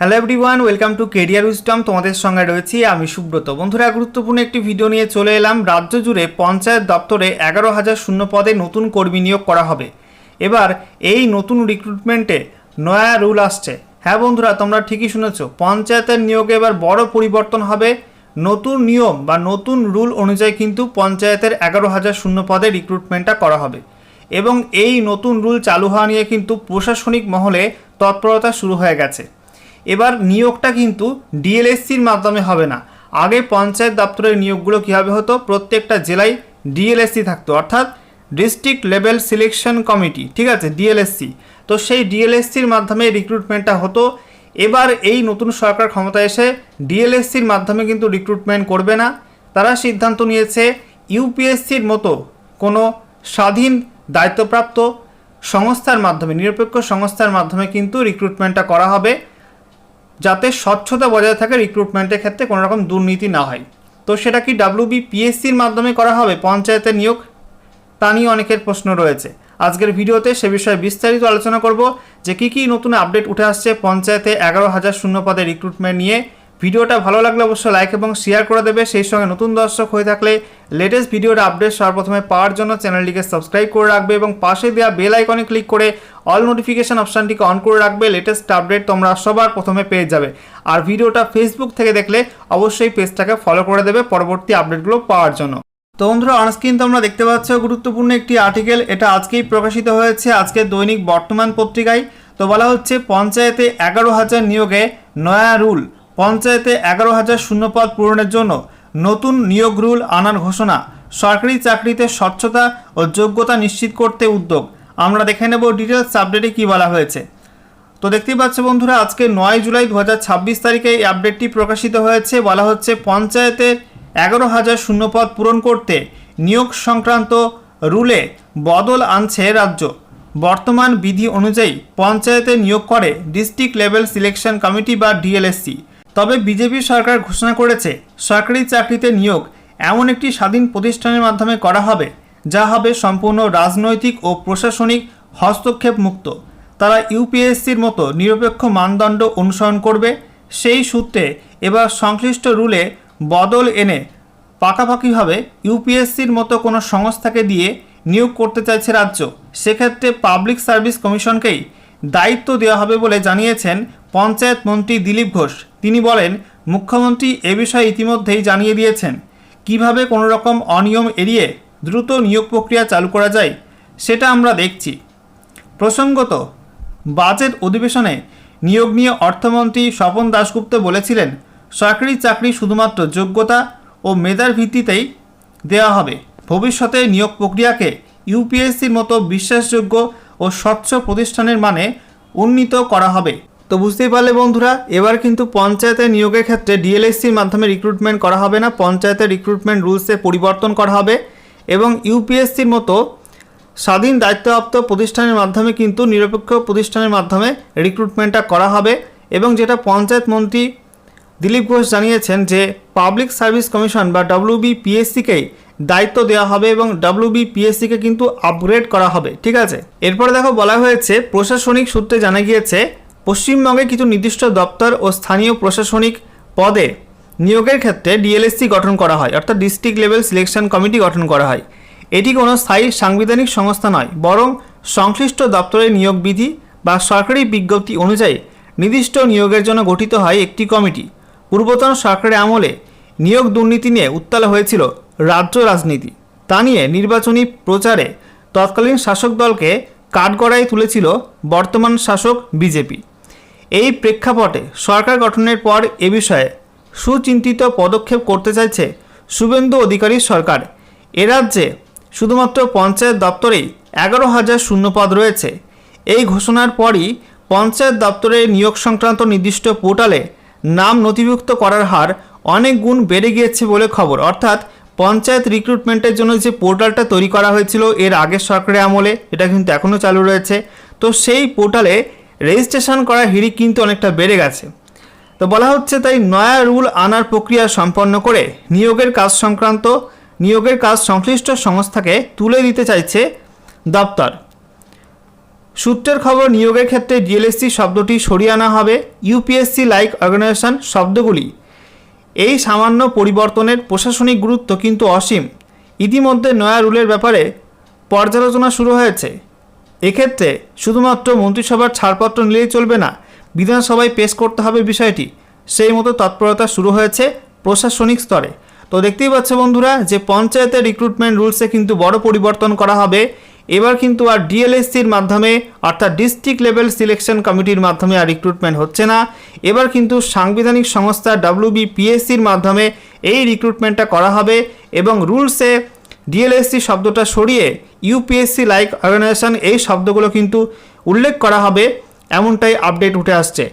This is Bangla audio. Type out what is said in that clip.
Hello everyone, welcome to career wisdom. তোমাদের সঙ্গে রয়েছি আমি সুব্রত। বন্ধুরা, গুরুত্বপূর্ণ একটি ভিডিও নিয়ে চলে এলাম। রাজ্য জুড়ে পঞ্চায়েত দপ্তরে 11,000 শূন্য পদে নতুন কর্মী নিয়োগ করা হবে। এবার এই নতুন রিক্রুটমেন্টে নয়া রুল আসছে। হ্যাঁ বন্ধুরা, তোমরা ঠিকই শুনেছো, পঞ্চায়েতের নিয়োগে এবার বড় পরিবর্তন হবে। নতুন নিয়ম বা নতুন রুল অনুযায়ী কিন্তু পঞ্চায়েতের 11,000 শূন্য পদে রিক্রুটমেন্টটা করা হবে এবং এই নতুন রুল চালু হওয়া নিয়ে কিন্তু প্রশাসনিক মহলে তৎপরতা শুরু হয়ে গেছে। এবার নিয়োগটা কিন্তু ডিএলএসসির মাধ্যমে হবে না। আগে পঞ্চায়েত দপ্তরের নিয়োগগুলো কীভাবে হতো, প্রত্যেকটা জেলায় ডিএলএসসি থাকতো, অর্থাৎ ডিস্ট্রিক্ট লেভেল সিলেকশন কমিটি, ঠিক আছে, ডিএলএসসি। তো সেই ডিএলএসসির মাধ্যমে রিক্রুটমেন্টটা হতো। এবার এই নতুন সরকার ক্ষমতায় এসে ডিএলএসসির মাধ্যমে কিন্তু রিক্রুটমেন্ট করবে না। তারা সিদ্ধান্ত নিয়েছে ইউপিএসসির মতো কোনো স্বাধীন দায়িত্বপ্রাপ্ত সংস্থার মাধ্যমে, নিরপেক্ষ সংস্থার মাধ্যমে কিন্তু রিক্রুটমেন্টটা করা হবে, যাতে স্বচ্ছতা বজায় থাকে, রিক্রুটমেন্টের ক্ষেত্রে কোনো রকম দুর্নীতি না হয়। তো সেটা কি WBPSCর মাধ্যমে করা হবে পঞ্চায়েতের নিয়োগ, তা নিয়ে অনেকের প্রশ্ন রয়েছে। আজকের ভিডিওতে সে বিষয়ে বিস্তারিত আলোচনা করব যে কী নতুন আপডেট উঠে আসছে পঞ্চায়েতে 11,000 শূন্য পদে রিক্রুটমেন্ট নিয়ে। ভিডিওটা ভালো লাগলে অবশ্যই লাইক এবং শেয়ার করে দেবে। সেই সঙ্গে নতুন দর্শক হয়ে থাকলে লেটেস্ট ভিডিওর আপডেট সর্বপ্রথমে পাওয়ার জন্য চ্যানেলটিকে সাবস্ক্রাইব করে রাখবে এবং পাশে দেওয়া বেল আইকনে ক্লিক করে অল নোটিফিকেশন অপশানটিকে অন করে রাখবে। লেটেস্ট আপডেট তোমরা সবার প্রথমে পেয়ে যাবে। আর ভিডিওটা ফেসবুক থেকে দেখলে অবশ্যই পেজটাকে ফলো করে দেবে পরবর্তী আপডেটগুলো পাওয়ার জন্য। তো বন্ধুরা, অনস্ক্রিন তোমরা দেখতে পাচ্ছ গুরুত্বপূর্ণ একটি আর্টিকেল। এটা আজকেই প্রকাশিত হয়েছে আজকে দৈনিক বর্তমান পত্রিকায়। তো বলা হচ্ছে পঞ্চায়েতে 11,000 নিয়োগে নয়া রুল। পঞ্চায়েতে 11,000 শূন্যপদ পূরণের জন্য নতুন নিয়োগ রুল আনার ঘোষণা। সরকারি চাকরিতে স্বচ্ছতা ও যোগ্যতা নিশ্চিত করতে উদ্যোগ। আমরা দেখে নেব ডিটেলস আপডেটে কী বলা হয়েছে। তো দেখতেই পাচ্ছ বন্ধুরা, আজকে 9 জুলাই 2026 তারিখে এই আপডেটটি প্রকাশিত হয়েছে। বলা হচ্ছে পঞ্চায়েতের 11,000 শূন্যপদ পূরণ করতে নিয়োগ সংক্রান্ত রুলে বদল আনছে রাজ্য। বর্তমান বিধি অনুযায়ী পঞ্চায়েতে নিয়োগ করে ডিস্ট্রিক্ট লেভেল সিলেকশন কমিটি বা ডিএলএসসি। তবে বিজেপি সরকার ঘোষণা করেছে সরকারি চাকরিতে নিয়োগ এমন একটি স্বাধীন প্রতিষ্ঠানের মাধ্যমে করা হবে যা হবে সম্পূর্ণ রাজনৈতিক ও প্রশাসনিক হস্তক্ষেপ মুক্ত। তারা ইউপিএসসির মতো নিরপেক্ষ মানদণ্ড অনুসরণ করবে। সেই সূত্রে এবার সংশ্লিষ্ট রুলে বদল এনে পাকাপাকিভাবে ইউপিএসসির মতো কোনো সংস্থাকে দিয়ে নিয়োগ করতে চাইছে রাজ্য। সেক্ষেত্রে পাবলিক সার্ভিস কমিশনকেই দায়িত্ব দেওয়া হবে বলে জানিয়েছেন পঞ্চায়েত মন্ত্রী দিলীপ ঘোষ। তিনি বলেন, মুখ্যমন্ত্রী এ বিষয়ে ইতিমধ্যেই জানিয়ে দিয়েছেন। কিভাবে কোনো রকম অনিয়ম এড়িয়ে দ্রুত নিয়োগ প্রক্রিয়া চালু করা যায় সেটা আমরা দেখছি। প্রসঙ্গত, বাজেট অধিবেশনে নিয়োগ নিয়ে অর্থমন্ত্রী স্বপন দাশগুপ্ত বলেছিলেন, সরকারি চাকরি শুধুমাত্র যোগ্যতা ও মেধার ভিত্তিতেই দেওয়া হবে। ভবিষ্যতে নিয়োগ প্রক্রিয়াকে ইউপিএসসির মতো বিশ্বাসযোগ্য ও স্বচ্ছ প্রতিষ্ঠানের মানে উন্নীত করা হবে। তো বুঝতেই পারলে বন্ধুরা, এবার কিন্তু পঞ্চায়েতের নিয়োগের ক্ষেত্রে ডিএলএসসির মাধ্যমে রিক্রুটমেন্ট করা হবে না, পঞ্চায়েতের রিক্রুটমেন্ট রুলসে পরিবর্তন করা হবে এবং ইউপিএসসির মতো স্বাধীন দায়িত্বপ্রাপ্ত প্রতিষ্ঠানের মাধ্যমে কিন্তু নিরপেক্ষ প্রতিষ্ঠানের মাধ্যমে রিক্রুটমেন্টটা করা হবে। এবং যেটা পঞ্চায়েত মন্ত্রী দিলীপ ঘোষ জানিয়েছেন যে পাবলিক সার্ভিস কমিশন বা WBPSCকেই দায়িত্ব দেওয়া হবে এবং WBPSCকে কিন্তু আপগ্রেড করা হবে, ঠিক আছে। এরপরে দেখো বলা হয়েছে, প্রশাসনিক সূত্রে জানা গিয়েছে পশ্চিমবঙ্গে কিছু নির্দিষ্ট দপ্তর ও স্থানীয় প্রশাসনিক পদে নিয়োগের ক্ষেত্রে ডিএলএসসি গঠন করা হয়, অর্থাৎ ডিস্ট্রিক্ট লেভেল সিলেকশন কমিটি গঠন করা হয়। এটি কোনো স্থায়ী সাংবিধানিক সংস্থা নয়, বরং সংশ্লিষ্ট দপ্তরের নিয়োগ বিধি বা সরকারি বিজ্ঞপ্তি অনুযায়ী নির্দিষ্ট নিয়োগের জন্য গঠিত হয় একটি কমিটি। পূর্বতন সরকারের আমলে নিয়োগ দুর্নীতি নিয়ে উত্তাল হয়েছিল রাজ্য রাজনীতি। তা নিয়ে নির্বাচনী প্রচারে তৎকালীন শাসক দলকে কাঠগড়ায় তুলেছিল বর্তমান শাসক বিজেপি। এই প্রেক্ষাপটে সরকার গঠনের পর এ বিষয়ে সুচিন্তিত পদক্ষেপ করতে চাইছে শুভেন্দু অধিকারীর সরকার। এ রাজ্যে শুধুমাত্র পঞ্চায়েত দপ্তরেই 11,000 শূন্যপদ রয়েছে। এই ঘোষণার পরই পঞ্চায়েত দপ্তরের নিয়োগ সংক্রান্ত নির্দিষ্ট পোর্টালে নাম নথিভুক্ত করার হার অনেক গুণ বেড়ে গিয়েছে বলে খবর। অর্থাৎ পঞ্চায়েত রিক্রুটমেন্টের জন্য যে পোর্টালটা তৈরি করা হয়েছিল এর আগের সরকারের আমলে, এটা কিন্তু এখনও চালু রয়েছে। তো সেই পোর্টালে রেজিস্ট্রেশন করার হিড়িক কিন্তু অনেকটা বেড়ে গেছে। তো বলা হচ্ছে তাই নয়া রুল আনার প্রক্রিয়া সম্পন্ন করে নিয়োগের কাজ সংশ্লিষ্ট সংস্থাকে তুলে দিতে চাইছে দপ্তর। সূত্রের খবর, নিয়োগের ক্ষেত্রে ডিএলএসসি শব্দটি সরিয়ে আনা হবে। ইউপিএসসি লাইক অর্গানাইজেশন শব্দগুলি। এই সামান্য পরিবর্তনের প্রশাসনিক গুরুত্ব কিন্তু অসীম। ইতিমধ্যে নয়া রুলের ব্যাপারে পর্যালোচনা শুরু হয়েছে। এক্ষেত্রে শুধুমাত্র মন্ত্রিসভার ছাড়পত্র নিলেই চলবে না, বিধানসভায় পেশ করতে হবে বিষয়টি। সেই মতো তৎপরতা শুরু হয়েছে প্রশাসনিক স্তরে। তো দেখতেই পাচ্ছ বন্ধুরা যে পঞ্চায়েতের রিক্রুটমেন্ট রুলসে কিন্তু বড় পরিবর্তন করা হবে। এবার কিন্তু আর ডিএলএসসির মাধ্যমে অর্থাৎ ডিস্ট্রিক্ট লেভেল সিলেকশন কমিটির মাধ্যমে আর রিক্রুটমেন্ট হচ্ছে না। এবার কিন্তু সাংবিধানিক সংস্থা WBPSCর মাধ্যমে এই রিক্রুটমেন্টটা করা হবে এবং রুলসে ডিএলএসসি শব্দটা সরিয়ে ইউপিএসসি লাইক অর্গানাইজেশন এই শব্দগুলো কিন্তু উল্লেখ করা হবে, এমনটাই আপডেট উঠে আসছে।